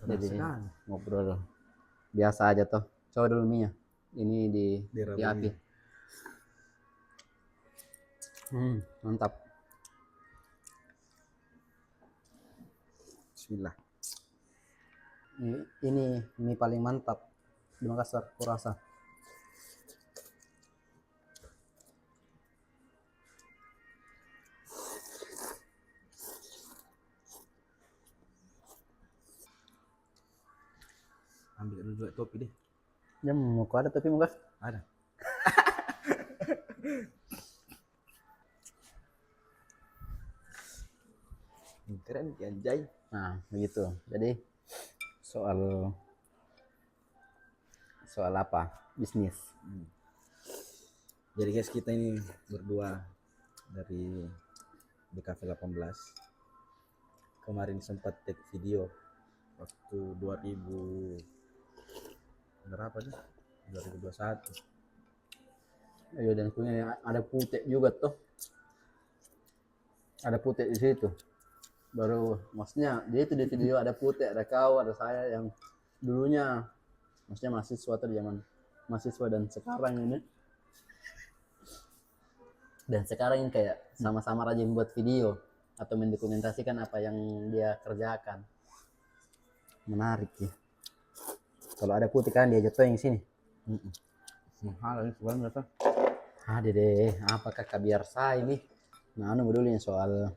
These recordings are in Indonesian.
Jadi Sekali. ngobrol biasa aja toh. Coba dulu minyak. Ini di api. Dirabuin. Mantap. Bismillah. Ini mie paling mantap di Makassar, kurasa. Ambil dulu topi deh. Ya muka ada tapi muka Ada. Keren anjay. Nah, begitu. Jadi soal apa? Bisnis. Jadi guys, kita ini berdua dari DKV 18. Kemarin sempat take video waktu 2000 berapa nih? 2021. Ayo dan punya ada putih juga tuh. Ada putih di situ. Baru maksudnya dia itu di video ada putih, ada kau, ada saya yang dulunya maksudnya mahasiswa tuh zaman mahasiswa dan sekarang ini. Dan sekarang ini kayak sama-sama rajin buat video atau mendokumentasikan apa yang dia kerjakan. Menarik ya. Kalau ada putih kan dia jatuh yang sini. Mahal ini sebenarnya tuh. Ada deh, apakah biar saya ini? Nah, dulu yang soal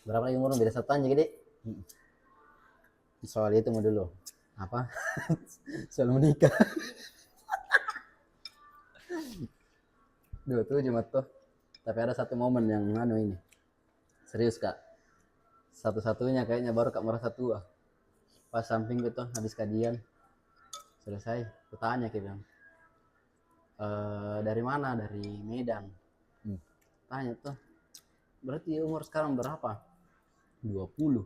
berapa lagi umur beda 1 tahun jadi soal itu mau dulu apa soal menikah 27 tuh, tapi ada satu momen yang ini serius kak, satu-satunya kayaknya baru kak merasa tua pas samping gitu habis kajian selesai kutanya kayak bilang dari mana, dari Medan. Tanya tuh berarti umur sekarang berapa? 20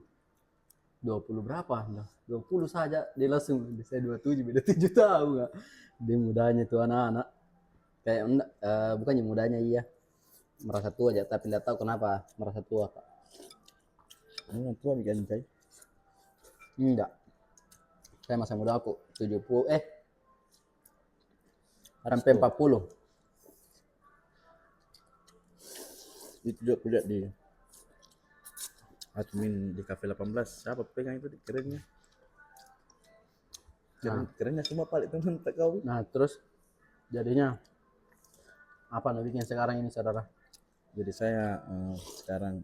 berapa? 20 saja. Dia langsung, saya 27, beda 7 tahun gak? Dia mudanya tuh anak-anak. Kayak bukannya mudanya iya. Merasa tua aja, tapi tidak tahu kenapa merasa tua, Pak. Ini tua bikin saya. Enggak. Saya masih muda aku, 70 sampai 40. Itu juga kuliah di admin di Cafe 18. Siapa pegang itu kerennya? Kerennya semua paling teman tak kau. Nah, terus jadinya apa nih bikin sekarang ini, saudara? Jadi saya sekarang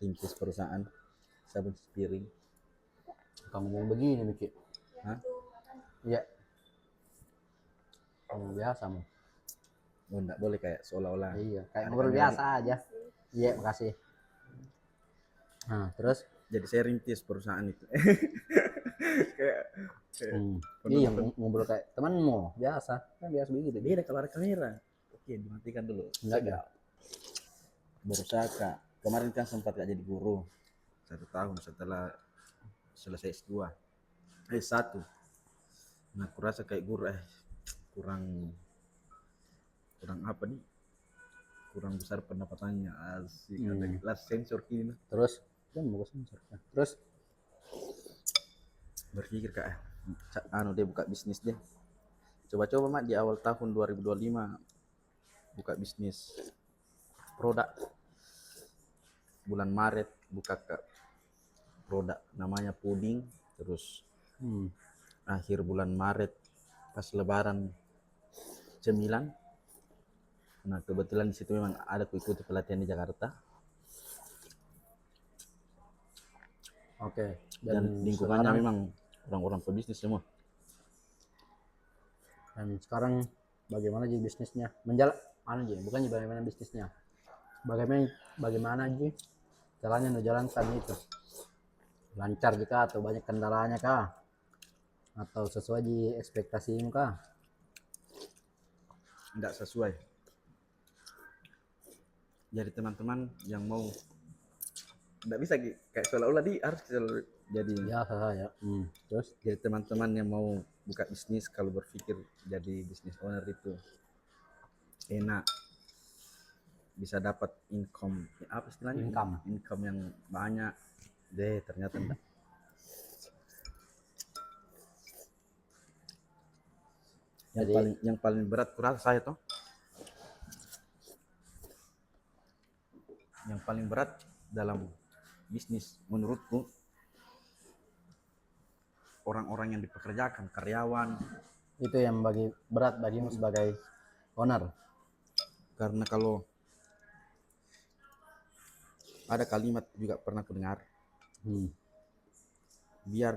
rintis perusahaan sabun piring. Kamu ngomong begini, Miki? Hah? Iya. Kamu biasa, mau? Oh, enggak boleh kayak seolah-olah. Iya, kayak ngobrol biasa aja. Iya, makasih. Nah, terus? Jadi saya rintis perusahaan itu. kayak iya, ngobrol kayak temanmu, biasa. Kan biasa begitu. Beda kalau ada kamera. Oke, dimatikan dulu. Enggak. Berusaha kak. Kemarin kan sempat gak jadi guru 1 tahun setelah selesai S2. S1. Nah, aku rasa kayak guru kurang apa nih? Kurang besar pendapatannya, asik. Ada kelas sensor kini. Terus kan mau sensor. Terus berpikir kak, dia buka bisnis deh. Coba-coba mak di awal tahun 2025 buka bisnis produk. Bulan Maret buka kak produk namanya puding. Terus akhir bulan Maret pas Lebaran cemilan. Nah kebetulan di situ memang ada ikuti pelatihan di Jakarta. Oke. Dan lingkungannya sekarang, memang orang-orang pebisnis semua. Dan sekarang bagaimana aja bisnisnya? Bukan bagaimana bisnisnya. Bagaimana aja jalannya menjalankan itu? Lancar jika atau banyak kendalanya kah? Atau sesuai di ekspektasimu kah? Enggak sesuai. Jadi teman-teman yang mau enggak bisa kayak seolah-olah harus jadi ya. Terus jadi teman-teman yang mau buka bisnis, kalau berpikir jadi bisnis owner itu enak. bisa dapat income apa istilahnya, income yang banyak deh, ternyata enggak. Yang paling berat kurasa saya tuh, yang paling berat dalam bisnis menurutku orang-orang yang dipekerjakan, karyawan. Itu yang berat bagimu sebagai owner. Karena kalau ada kalimat juga pernah aku dengar, biar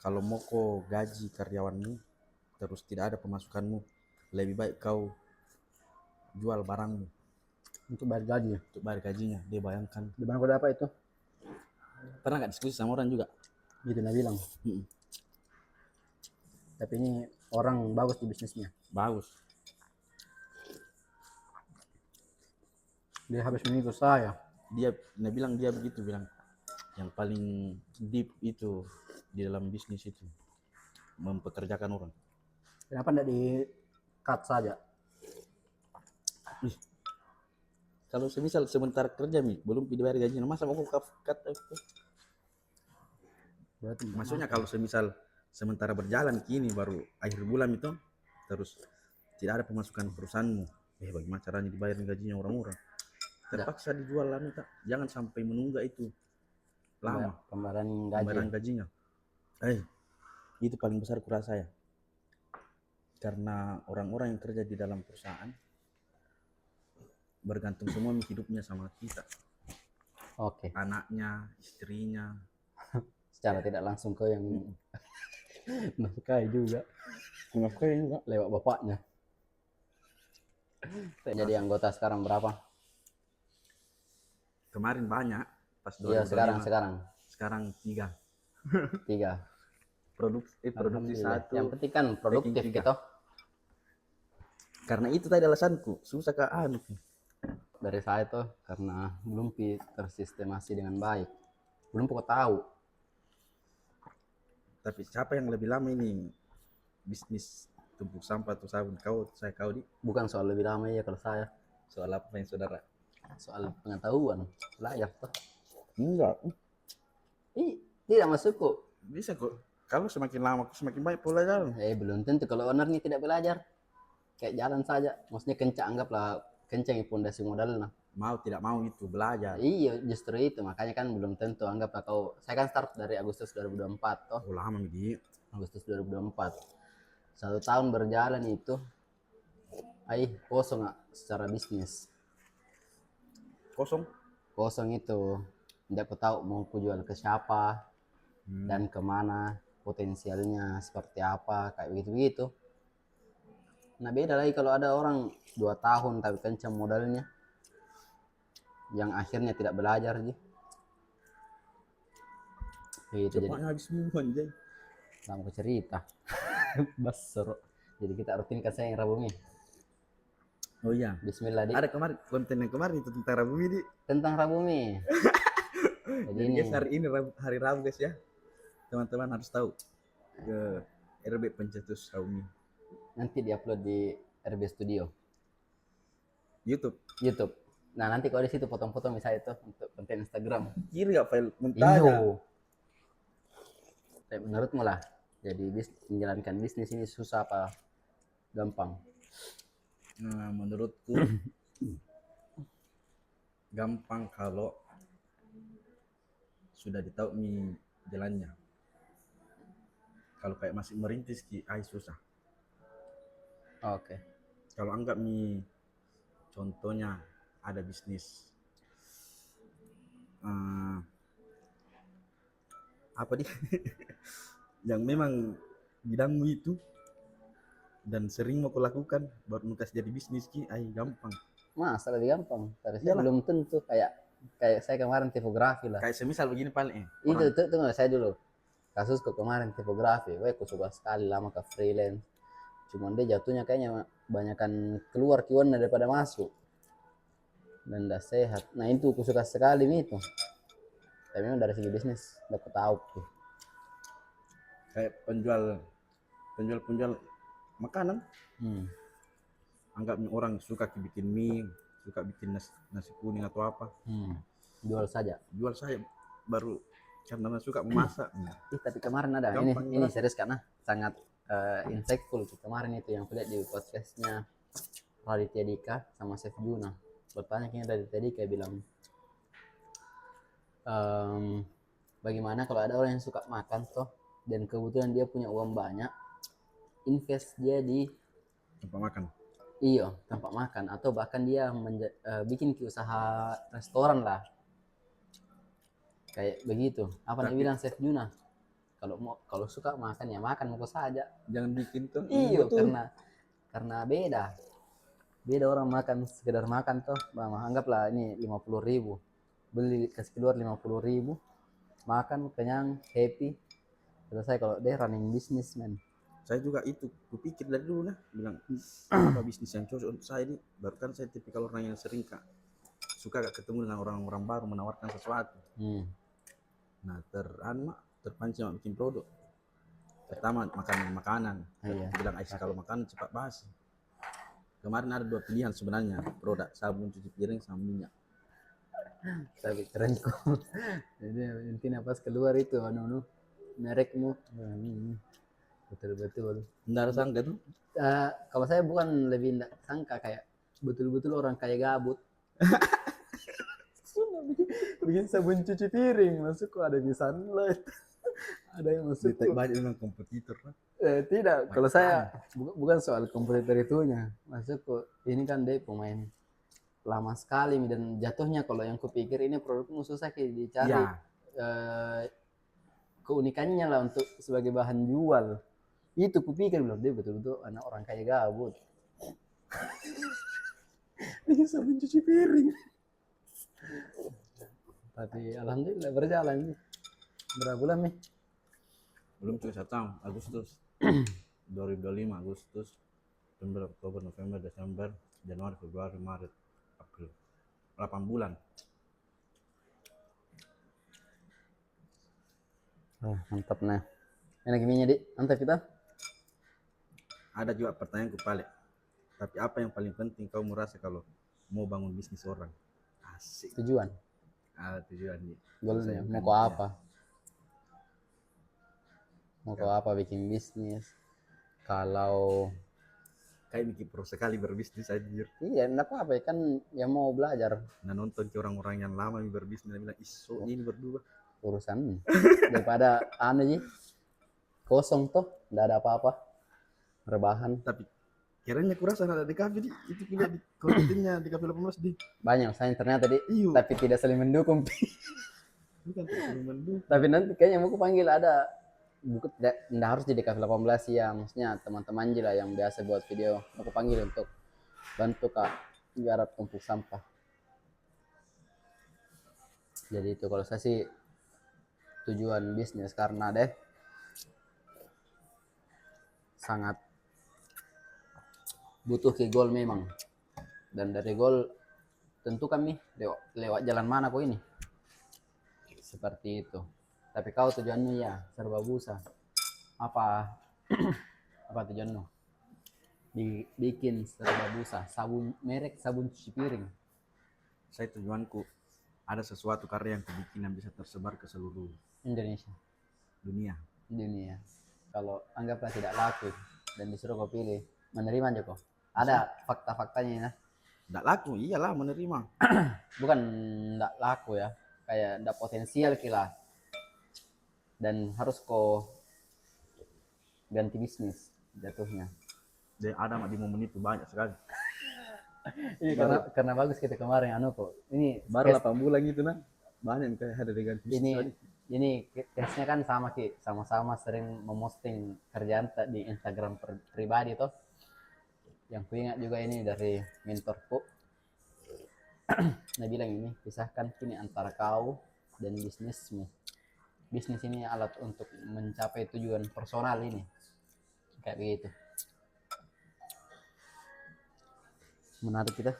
kalau mau kau gaji karyawanmu terus tidak ada pemasukanmu, lebih baik kau jual barangmu untuk bayar gaji. Untuk bayar gajinya. Dia bayangkan. Di mana kau dapat itu? Pernah nggak diskusi sama orang juga? Gitu dia bilang. Tapi ini orang bagus di bisnisnya. Bagus. Dia habis mengikut saya. Dia bilang begitu, bilang yang paling deep itu di dalam bisnis itu mempekerjakan orang. Kenapa tidak di cut saja? Kalau semisal sebentar kerja belum dibayar gajinya, masa mau cut? Maksudnya kalau semisal sementara berjalan kini baru akhir bulan itu terus tidak ada pemasukan perusahaanmu, bagaimana caranya dibayar gajinya orang-orang? Terpaksa dijual lah, jangan sampai menunggak itu lama pembayaran gajinya. Itu paling besar kurasa ya, karena orang-orang yang kerja di dalam perusahaan bergantung semua hidupnya sama kita. Oke. Anaknya, istrinya. Secara tidak langsung ke yang nafkahi juga lewat bapaknya. Jadi anggota sekarang berapa? Kemarin banyak pas 2025. Iya, sekarang 3. Produksi 1. Yang penting kan produktif gitu. Karena itu tadi alasanku, susah ke anu. Dari saya tuh karena belum tersistemasi dengan baik. Belum pokok tahu. Tapi siapa yang lebih lama ini bisnis tumpuk sampah atau sabun? Kau di? Bukan soal lebih lama ya kalau saya. Soal apa yang saudara? Soal pengetahuan, layak tuh. Enggak. Tidak masukku. Bisa kok. Kalau semakin lama semakin baik pelajaran. Belum tentu kalau ownernya tidak belajar. Kayak jalan saja. Maksudnya anggaplah kencang pondasi modalnya. Mau tidak mau itu belajar. Iya, justru itu. Makanya kan belum tentu. Anggaplah saya kan start dari Agustus 2024 toh. Lama gitu. Agustus 2024. 1 tahun berjalan itu. Kosong secara bisnis. Kosong itu. Tidak aku tahu mau aku jual ke siapa dan kemana, potensialnya seperti apa, kayak begitu-begitu. Nah beda lagi kalau ada orang 2 tahun tapi kencang modalnya, yang akhirnya tidak belajar gitu. Cepatnya habis semua anjay. Lama aku cerita. Basur. Jadi kita rutinkan saya yang Rabu ini. Oh iya. Bismillah di. Ada konten yang kemarin itu tentang Rabu ini. Tentang Rabu ini. Jadi guys, hari ini hari Rabu guys ya. Teman-teman harus tahu ke RB Pencetus Raumi. Nanti diupload di RB Studio. YouTube. Nah nanti kalau di situ potong-potong misalnya itu untuk konten Instagram. Kira nggak file mentahnya? Menurutmu lah, jadi menjalankan bisnis ini susah apa gampang? Nah, menurutku gampang kalau sudah ditahu nih jalannya. Kalau kayak masih merintis susah. Oke. Kalau anggap nih contohnya ada bisnis apa yang memang bidangmu itu dan sering mau lakukan baru nukas jadi bisnis gampang. Masa lebih gampang? Saya belum tentu kayak saya kemarin tipografi lah. Kayak semisal begini paling itu tunggu saya dulu. Kasus kemarin tipografi, aku suka sekali lama ke freelance. Cuman dia jatuhnya kayaknya banyakan keluar kiwan daripada masuk. Dan tidak sehat. Nah itu aku suka sekali itu. Tapi memang dari segi bisnis dapat tahu tuh. Kayak penjual makanan. anggapnya orang suka bikin mie, suka bikin nasi kuning atau apa, Jual saja. jual saya baru karena suka memasak. Tapi kemarin ada Gampang, ini berat. serius karena sangat insightful kemarin itu yang kulihat di podcastnya Raditya Dika sama Chef Juna. Bertanya kayaknya Raditya Dika bilang, bagaimana kalau ada orang yang suka makan toh dan kebetulan dia punya uang banyak, invest dia di Tempat makan. tempat makan atau bahkan dia bikin usaha restoran lah kayak begitu. Apa dia bilang Chef Juna, kalau suka makan ya makan mau saja, Jangan bikin tuh. karena beda orang makan sekedar makan toh, anggaplah ini 50.000 beli kasih keluar 50.000 makan kenyang happy selesai. Kalau dia running business man, Saya juga itu kupikir dari dulu bilang apa bisnis yang cocok untuk saya ini. Baru kan saya tipikal orang yang sering suka ketemu dengan orang-orang baru menawarkan sesuatu. Nah terpancing bikin produk. Pertama makanan. Bilang Aisyah kalau makanan cepat basi. Kemarin ada 2 pilihan sebenarnya, produk sabun cuci piring sama minyak. Tapi keren kok. Jadi intinya pas keluar itu merekmu betul-betul Nggak ada sangka tuh. kalau saya bukan lebih enggak sangka kayak betul-betul orang kaya gabut bikin sabun cuci piring, masuk kok ada di Sunlight. Ada yang masuk banyak dengan kompetitor. tidak, kalau saya bukan soal kompetitor itunya, masuk kok ini kan dia pemain lama sekali dan jatuhnya kalau yang kupikir ini produkmu susah dicari keunikannya lah untuk sebagai bahan jual. Itu kupikir belum dia betul-betul anak orang kaya gabut bikin sabun cuci piring. Tapi alhamdulillah berjalan. Berapa bulan nih? Belum cukup 1 tahun, Agustus 2025, Agustus, September, Oktober, November, Desember, Januari, Februari, Maret, April, 8 bulan. Mantap nah. Enak gini Dik, mantap kita. Ada juga pertanyaan Pale. Tapi apa yang paling penting kau merasa kalau mau bangun bisnis orang? Asik. Tujuan. Tujuan nih. Goalnya mau ke apa? Mau ke apa bikin bisnis? Kalau kayak mikir pro sekali berbisnis aja. Iya, enggak apa-apa kan yang mau belajar. Nah nonton ke orang-orang yang lama berbisnis dan bilang iso ini berdua. Urusan daripada kosong toh, enggak ada apa-apa. Rebahan. Tapi kiranya kurasa ada di kafe itu punya di kontennya di kafe 18 di. Banyak saya ternyata tapi tidak saling mendukung. Bukan saling mendukung. Tapi nanti kayaknya mau panggil ada buku tidak harus jadi kafe 18 ya, maksudnya teman-teman aja lah yang biasa buat video aku panggil untuk bantu Kak garap tumpuk sampah. Jadi itu kalau saya sih tujuan bisnis karena sangat butuh ke goal memang, dan dari goal tentukan nih lewat jalan mana kok ini seperti itu. Tapi kau tujuannya ya serba busa. Apa apa tujuanmu? Bikin serba busa, merek sabun cuci piring. Saya tujuanku ada sesuatu karya yang kubikin yang bisa tersebar ke seluruh Indonesia, dunia. Kalau anggaplah tidak laku dan disuruh kau pilih, menerima aja kok. Ada fakta-faktanya ya. Tidak laku, iyalah menerima. Bukan tidak laku ya, kayak tidak potensial kila. Dan harus kau ganti bisnis jatuhnya. Dan ada di momen itu banyak sekali. Iya, karena bagus kita kemarin kok. Ini baru 8 bulan gitu banyak kayak ada dengan bisnis. Ini case-nya kan sama-sama sering memosting kerjaan di Instagram pribadi toh. Yang ku ingat juga ini dari mentorku. Dia bilang ini, pisahkan kini antara kau dan bisnismu. Bisnis ini alat untuk mencapai tujuan personal ini. Kayak begitu. Menarik kita.